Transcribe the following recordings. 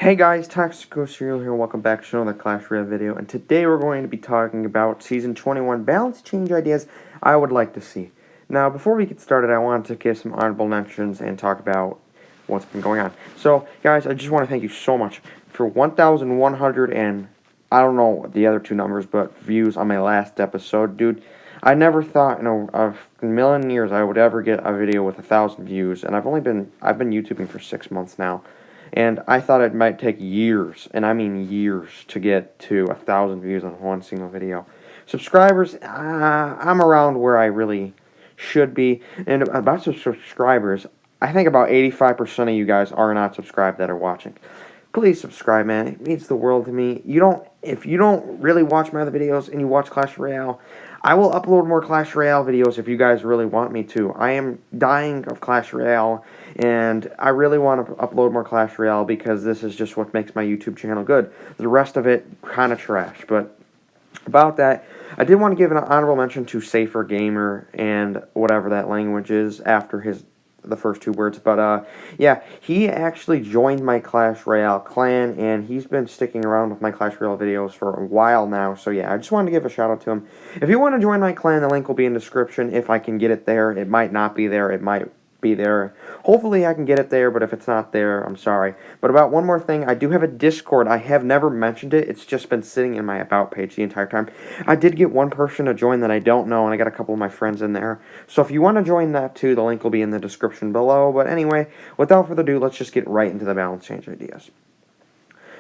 Hey guys, Toxico Cereal here, welcome back to another Clash Royale video, and today we're going to be talking about Season 21 balance change ideas I would like to see. Now, before we get started, I wanted to give some honorable mentions and talk about what's been going on. So, guys, I just want to thank you so much for 1,100 and, I don't know the other two numbers, but views on my last episode. Dude, I never thought in a million years I would ever get a video with 1,000 views, and I've been YouTubing for 6 months now. And I thought it might take years, and I mean years, to get to 1,000 views on one single video. Subscribers, I'm around where I really should be. And about subscribers, I think about 85% of you guys are not subscribed that are watching. Please subscribe, man. It means the world to me. If you don't really watch my other videos and you watch Clash Royale, I will upload more Clash Royale videos if you guys really want me to. I am dying of Clash Royale, and I really want to upload more Clash Royale because this is just what makes my YouTube channel good. The rest of it, kind of trash. But about that, I did want to give an honorable mention to Safer Gamer and whatever that language is after the first two words, but yeah, he actually joined my Clash Royale clan, and he's been sticking around with my Clash Royale videos for a while now, so yeah, I just wanted to give a shout out to him. If you want to join my clan, the link will be in the description if I can get it there. It might not be there, it might be there. Hopefully I can get it there, but if it's not there, I'm sorry. But about one more thing, I do have a Discord. I have never mentioned it. It's just been sitting in my About page the entire time. I did get one person to join that I don't know, and I got a couple of my friends in there. So if you want to join that too, the link will be in the description below. But anyway, without further ado, let's just get right into the balance change ideas.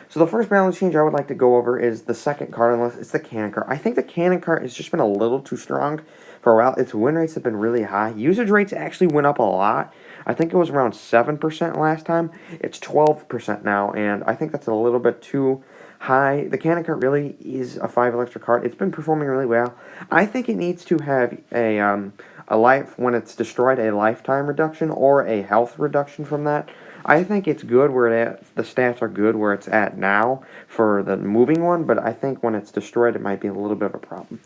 So the first balance change I would like to go over is the second card on the list. It's the Cannon card. I think the Cannon card has just been a little too strong for a while. Its win rates have been really high. Usage rates actually went up a lot. I think it was around 7% last time. It's 12% now, and I think that's a little bit too high. The Cannon card really is a 5 Elixir card. It's been performing really well. I think it needs to have a life, when it's destroyed, a lifetime reduction or a health reduction from that. I think it's good where the stats are good where it's at now for the moving one, but I think when it's destroyed, it might be a little bit of a problem.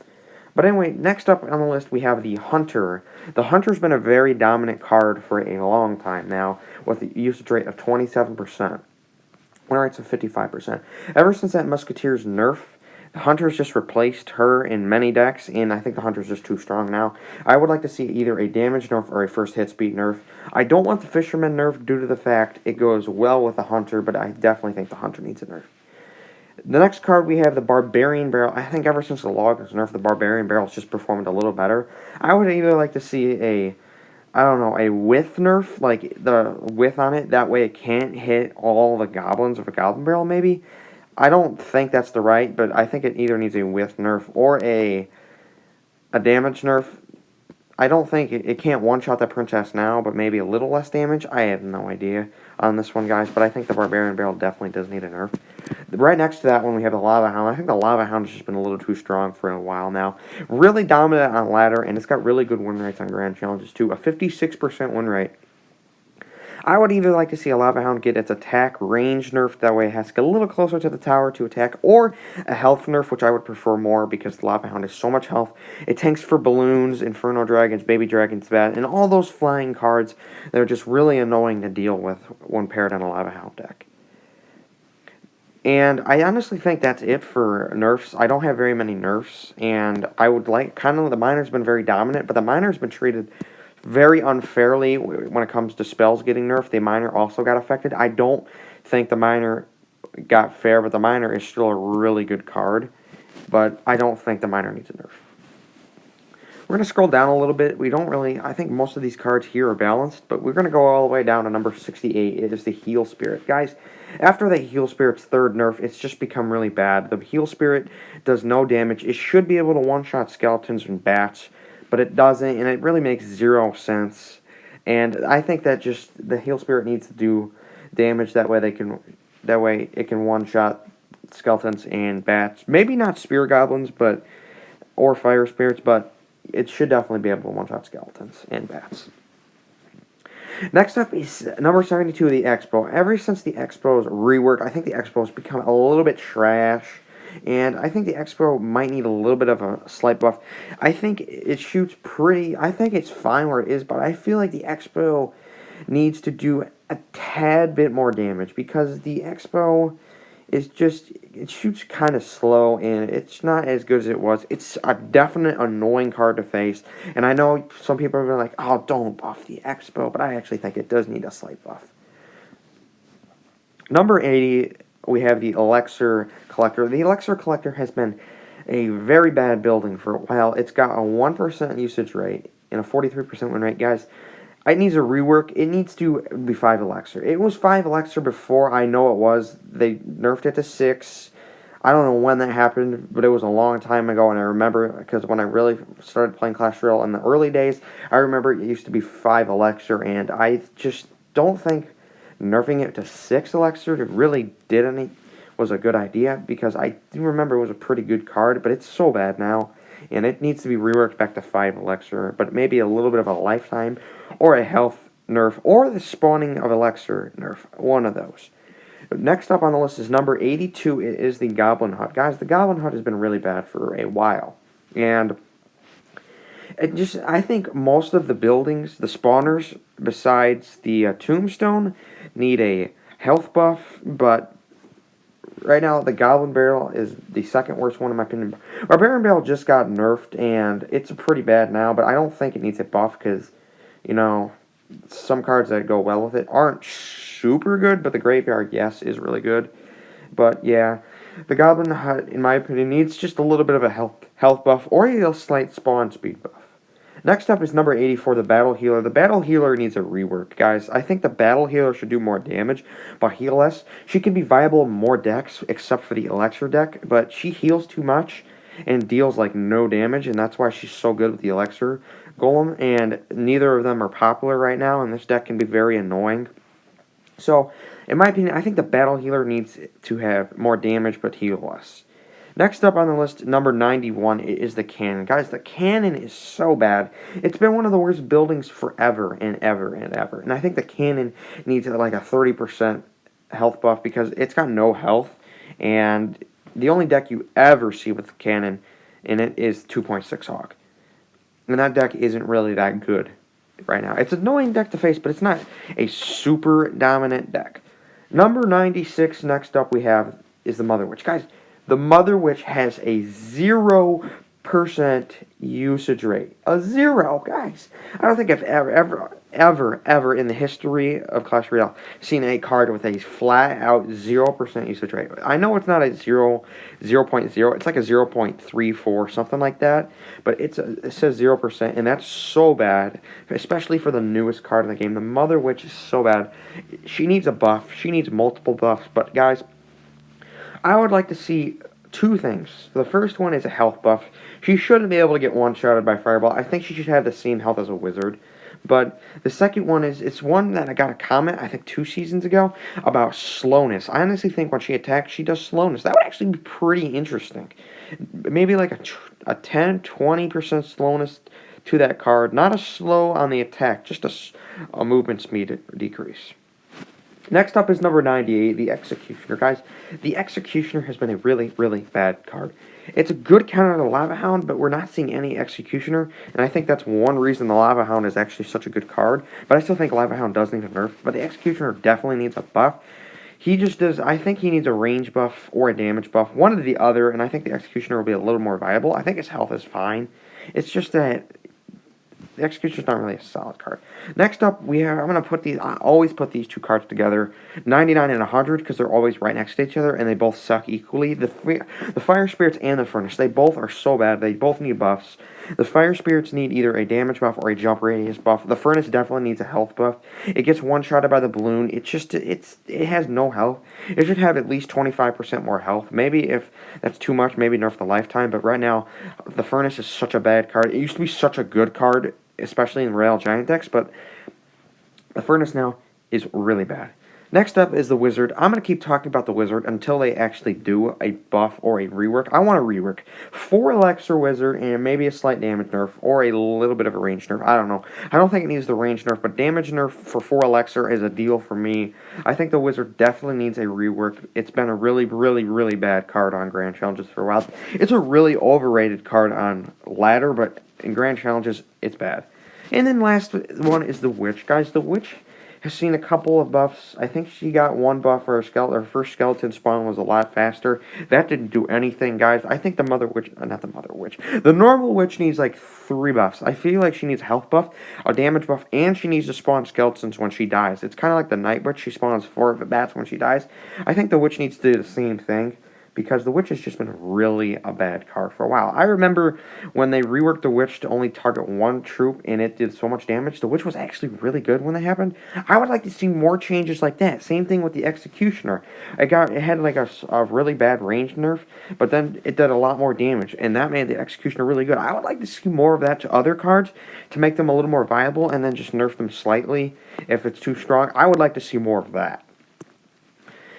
But anyway, next up on the list, we have the Hunter. The Hunter's been a very dominant card for a long time now, with a usage rate of 27%. Win rates of 55%. Ever since that Musketeer's nerf, the Hunter's just replaced her in many decks, and I think the Hunter's just too strong now. I would like to see either a damage nerf or a first hit speed nerf. I don't want the Fisherman nerf due to the fact it goes well with the Hunter, but I definitely think the Hunter needs a nerf. The next card, we have the Barbarian Barrel. I think ever since the log was nerfed, the Barbarian Barrel's just performed a little better. I would either like to see a width nerf, like the width on it. That way it can't hit all the goblins of a Goblin Barrel, maybe. I don't think that's the right, but I think it either needs a width nerf or a damage nerf. I don't think it can't one-shot the Princess now, but maybe a little less damage. I have no idea on this one, guys, but I think the Barbarian Barrel definitely does need a nerf. Right next to that one, we have the Lava Hound. I think the Lava Hound has just been a little too strong for a while now. Really dominant on ladder, and it's got really good win rates on Grand Challenges, too. A 56% win rate. I would either like to see a Lava Hound get its attack range nerfed, that way it has to get a little closer to the tower to attack, or a health nerf, which I would prefer more because the Lava Hound has so much health. It tanks for balloons, Inferno Dragons, Baby Dragons, Bat, and all those flying cards that are just really annoying to deal with when paired on a Lava Hound deck. And I honestly think that's it for nerfs. I don't have very many nerfs, and I would like, the Miner's been very dominant, but the Miner's been treated very unfairly when it comes to spells getting nerfed. The Miner also got affected. I don't think the Miner got fair, but the Miner is still a really good card. But I don't think the Miner needs a nerf. We're going to scroll down a little bit. I think most of these cards here are balanced, but we're going to go all the way down to number 68. It is the Heal Spirit. Guys, after the Heal Spirit's third nerf, it's just become really bad. The Heal Spirit does no damage. It should be able to one-shot skeletons and bats, but it doesn't, and it really makes zero sense. And I think that just the Heal Spirit needs to do damage, that way it can one-shot skeletons and bats. Maybe not spear goblins, or fire spirits, but it should definitely be able to one-shot skeletons and bats. Next up is number 72, the Expo. Ever since the Expo's rework, I think the Expo's become a little bit trash. And I think the Expo might need a little bit of a slight buff. I think it shoots I think it's fine where it is, but I feel like the Expo needs to do a tad bit more damage because the Expo is just, it shoots kind of slow and it's not as good as it was. It's a definite annoying card to face, and I know some people are like, oh, don't buff the Expo, but I actually think it does need a slight buff. Number 80, we have the Elixir Collector. The Elixir Collector has been a very bad building for a while. It's got a 1% usage rate and a 43% win rate. Guys, it needs a rework. It needs to be 5 Elixir. It was 5 Elixir before I know it was. They nerfed it to 6. I don't know when that happened, but it was a long time ago, and I remember, because when I really started playing Clash Royale in the early days, I remember it used to be 5 Elixir, and I just don't think nerfing it to 6 Elixir really was a good idea, because I do remember it was a pretty good card, but it's so bad now, and it needs to be reworked back to 5 Elixir, but maybe a little bit of a lifetime, or a health nerf, or the spawning of Elixir nerf, one of those. Next up on the list is number 82, it is the Goblin Hut. Guys, the Goblin Hut has been really bad for a while, and I think most of the buildings, the spawners, besides the tombstone, need a health buff, but right now the Goblin Barrel is the second worst one in my opinion. Barbarian Barrel just got nerfed, and it's pretty bad now, but I don't think it needs a buff, because, you know, some cards that go well with it aren't super good, but the Graveyard, yes, is really good. But, yeah, the Goblin Hut, in my opinion, needs just a little bit of a health buff, or a slight spawn speed buff. Next up is number 84, the Battle Healer. The Battle Healer needs a rework, guys. I think the Battle Healer should do more damage, but heal less. She can be viable in more decks, except for the Elixir deck, but she heals too much and deals, like, no damage, and that's why she's so good with the Elixir Golem, and neither of them are popular right now, and this deck can be very annoying. So, in my opinion, I think the Battle Healer needs to have more damage, but heal less. Next up on the list, number 91, is the Cannon. Guys, the Cannon is so bad. It's been one of the worst buildings forever and ever and ever. And I think the Cannon needs like a 30% health buff because it's got no health. And the only deck you ever see with the Cannon in it is 2.6 Hawk. And that deck isn't really that good right now. It's an annoying deck to face, but it's not a super dominant deck. Number 96, next up we have, is the Mother Witch. Guys, the Mother Witch has a 0% usage rate. A 0, guys. I don't think I've ever in the history of Clash Royale seen a card with a flat-out 0% usage rate. I know it's not a 0.0. It's like a 0.34, something like that. But it says 0%, and that's so bad, especially for the newest card in the game. The Mother Witch is so bad. She needs a buff. She needs multiple buffs. But, guys, I would like to see two things. The first one is a health buff. She shouldn't be able to get one-shotted by Fireball. I think she should have the same health as a Wizard. But the second one is, it's one that I got a comment, I think 2 seasons ago, about slowness. I honestly think when she attacks, she does slowness. That would actually be pretty interesting. Maybe like a 10-20% slowness to that card. Not a slow on the attack, just a movement speed decrease. Next up is number 98, the Executioner. Guys, the Executioner has been a really, really bad card. It's a good counter to the Lava Hound, but we're not seeing any Executioner, and I think that's one reason the Lava Hound is actually such a good card. But I still think Lava Hound does need a nerf, but the Executioner definitely needs a buff. He just does, I think he needs a range buff or a damage buff, one or the other, and I think the Executioner will be a little more viable. I think his health is fine. It's just that the Executioner's not really a solid card. Next up, I'm going to put these, I always put these two cards together, 99 and 100, because they're always right next to each other, and they both suck equally. The Fire Spirits and the Furnace, they both are so bad. They both need buffs. The Fire Spirits need either a damage buff or a jump radius buff. The Furnace definitely needs a health buff. It gets one-shotted by the balloon. It has no health. It should have at least 25% more health. Maybe if that's too much, maybe nerf the lifetime, but right now, the Furnace is such a bad card. It used to be such a good card, especially in Royale Giant decks, but the Furnace now is really bad. Next up is the Wizard. I'm going to keep talking about the Wizard until they actually do a buff or a rework. I want a rework. 4 Elixir Wizard and maybe a slight damage nerf or a little bit of a range nerf. I don't know. I don't think it needs the range nerf, but damage nerf for 4 Elixir is a deal for me. I think the Wizard definitely needs a rework. It's been a really, really, really bad card on Grand Challenges for a while. It's a really overrated card on Ladder, but in Grand Challenges, it's bad. And then last one is the Witch. Guys, the Witch has seen a couple of buffs. I think she got one buff for her first skeleton spawn was a lot faster. That didn't do anything, guys. I think the the normal witch needs like 3 buffs. I feel like she needs a health buff, a damage buff, and she needs to spawn skeletons when she dies. It's kind of like the night witch. She spawns 4 bats when she dies. I think the witch needs to do the same thing, because the witch has just been really a bad card for a while. I remember when they reworked the witch to only target 1 troop and it did so much damage. The witch was actually really good when that happened. I would like to see more changes like that. Same thing with the executioner. It had like a really bad range nerf, but then it did a lot more damage, and that made the executioner really good. I would like to see more of that to other cards to make them a little more viable, and then just nerf them slightly if it's too strong. I would like to see more of that.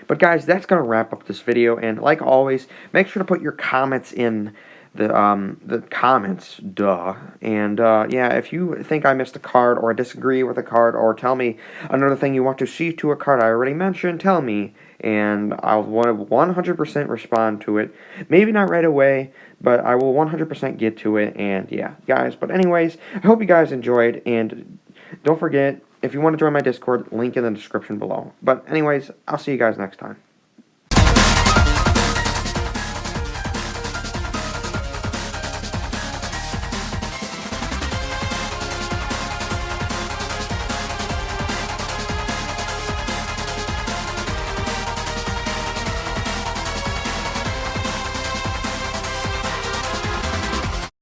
But guys, that's going to wrap up this video, and like always, make sure to put your comments in the comments, and yeah, if you think I missed a card, or disagree with a card, or tell me another thing you want to see to a card I already mentioned, tell me, and I'll want to 100% respond to it. Maybe not right away, but I will 100% get to it, and yeah, guys, but anyways, I hope you guys enjoyed, and don't forget, if you want to join my Discord, link in the description below. But anyways, I'll see you guys next time.